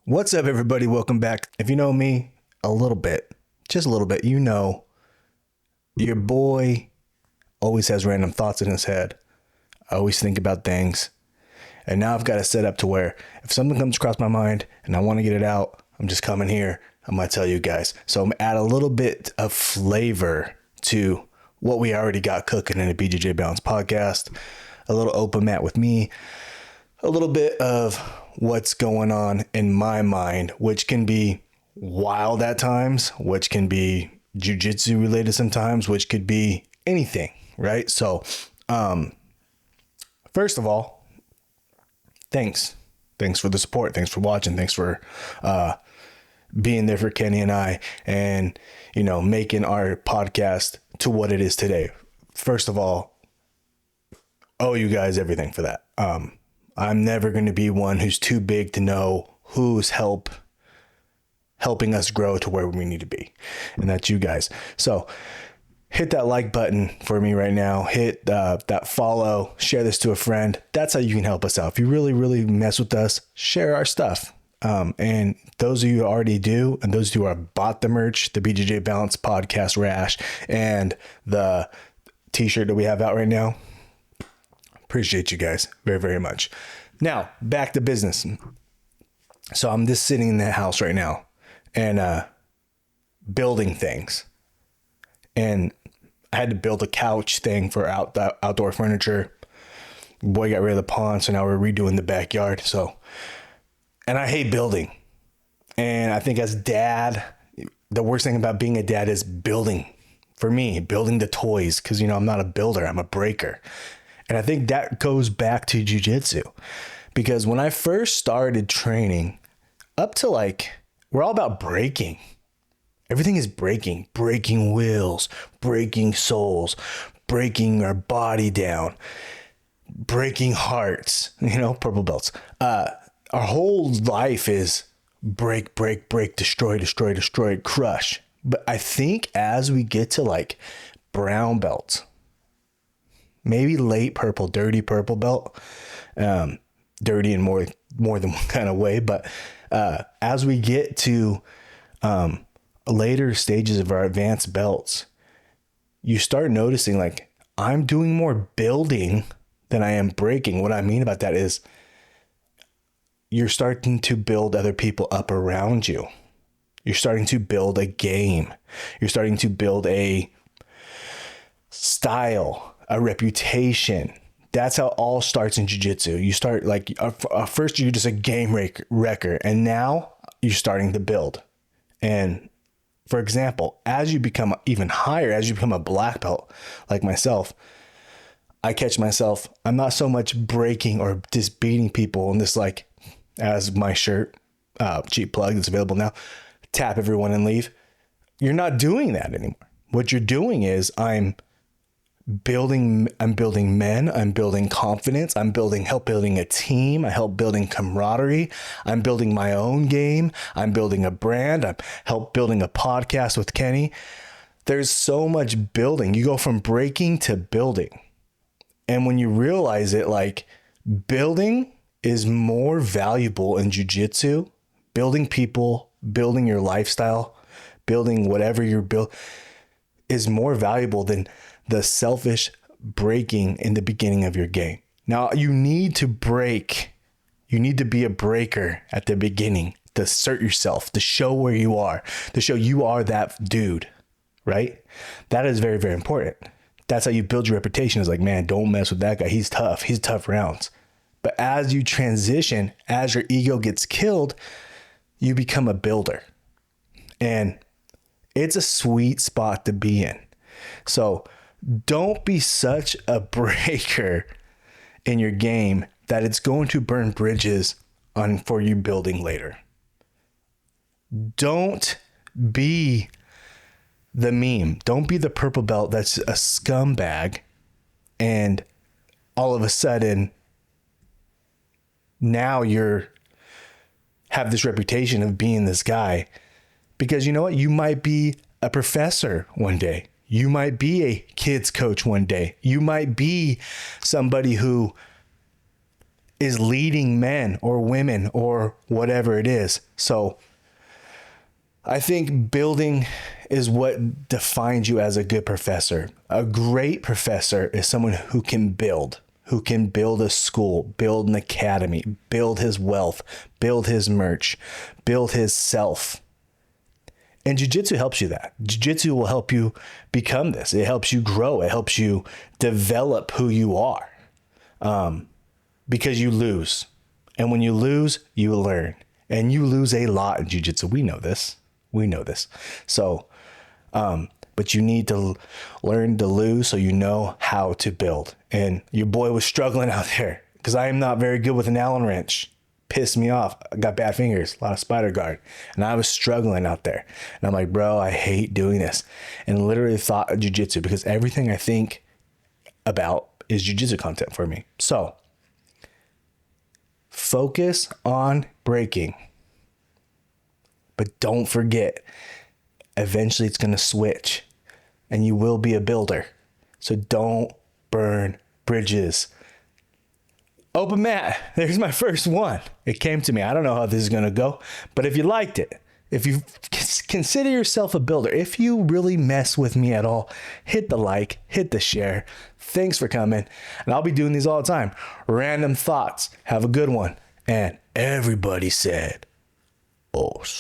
What's up, everybody? Welcome back. If you know me a little bit, just a little bit, you know your boy always has random thoughts in his head. I always think about things. And now I've got it set up to where if something comes across my mind and I want to get it out, I'm just coming here. I'm going to tell you guys. So I'm add a little bit of flavor to what we already got cooking in the BJJ Balance podcast. A little open mat with me. A little bit of what's going on in my mind, which can be wild at times, which can be jiu-jitsu related sometimes, which could be anything, right? So, first of all, thanks for the support. Thanks for watching. Thanks for being there for Kenny and I, and making our podcast to what it is today. First of all, owe you guys everything for that. I'm never going to be one who's too big to know who's helping us grow to where we need to be, and that's you guys. So hit that like button for me right now. Hit that follow, share this to a friend. That's how you can help us out. If you really, really mess with us, share our stuff. And those of you who already do, and those who have bought the merch, the BJJ Balance podcast rash, and the t-shirt that we have out right now, appreciate you guys very, very much. Now, back to business. So I'm just sitting in that house right now and building things. And I had to build a couch thing for outdoor furniture. Boy got rid of the pond, so now we're redoing the backyard. And I hate building. And I think as dad, the worst thing about being a dad is building. For me, building the toys, because I'm not a builder, I'm a breaker. And I think that goes back to jiu-jitsu, because when I first started training, up to we're all about breaking. Everything is breaking wheels, breaking souls, breaking our body down, breaking hearts, purple belts. Our whole life is break, destroy, crush. But I think as we get to brown belts, maybe late purple, dirty purple belt, dirty in more than one kind of way. But as we get to later stages of our advanced belts, you start noticing I'm doing more building than I am breaking. What I mean about that is you're starting to build other people up around you. You're starting to build a game. You're starting to build a style, a reputation. That's how it all starts in jiu-jitsu. You start first you're just a game wrecker, and now you're starting to build. And for example, as you become even higher, as you become a black belt like myself, I catch myself, I'm not so much breaking or just beating people and this as my shirt, cheap plug that's available now, tap everyone and leave. You're not doing that anymore. What you're doing is I'm building men, I'm building confidence, help building a team, I help building camaraderie, I'm building my own game, I'm building a brand, I'm help building a podcast with Kenny. There's so much building. You go from breaking to building. And when you realize it, building is more valuable in jiu-jitsu, building people, building your lifestyle, building whatever you're built is more valuable than the selfish breaking in the beginning of your game. Now, you need to break. You need to be a breaker at the beginning to assert yourself, to show where you are, to show you are that dude, right? That is very, very important. That's how you build your reputation. Is man, don't mess with that guy. He's tough. He's tough rounds. But as you transition, as your ego gets killed, you become a builder. And it's a sweet spot to be in. So don't be such a breaker in your game that it's going to burn bridges for you building later. Don't be the meme. Don't be the purple belt that's a scumbag, and all of a sudden now you're have this reputation of being this guy, because you know what? You might be a professor one day. You might be a kids coach one day. You might be somebody who is leading men or women or whatever it is. So I think building is what defines you as a good professor. A great professor is someone who can build a school, build an academy, build his wealth, build his merch, build his self. And jiu-jitsu helps you that. Jiu-jitsu will help you become this. It helps you grow. It helps you develop who you are. Because you lose. And when you lose, you learn. And you lose a lot in jiu-jitsu. We know this. So, but you need to learn to lose so you know how to build. And your boy was struggling out there because I am not very good with an Allen wrench. Pissed me off. I got bad fingers, a lot of spider guard. And I was struggling out there. And I'm like, bro, I hate doing this. And literally thought of jiu-jitsu because everything I think about is jiu-jitsu content for me. So focus on breaking. But don't forget, eventually it's going to switch and you will be a builder. So don't burn bridges. Open mat. There's my first one. It came to me. I don't know how this is going to go, but if you liked it, if you consider yourself a builder, if you really mess with me at all, hit the like, hit the share. Thanks for coming. And I'll be doing these all the time. Random thoughts. Have a good one. And everybody said, os.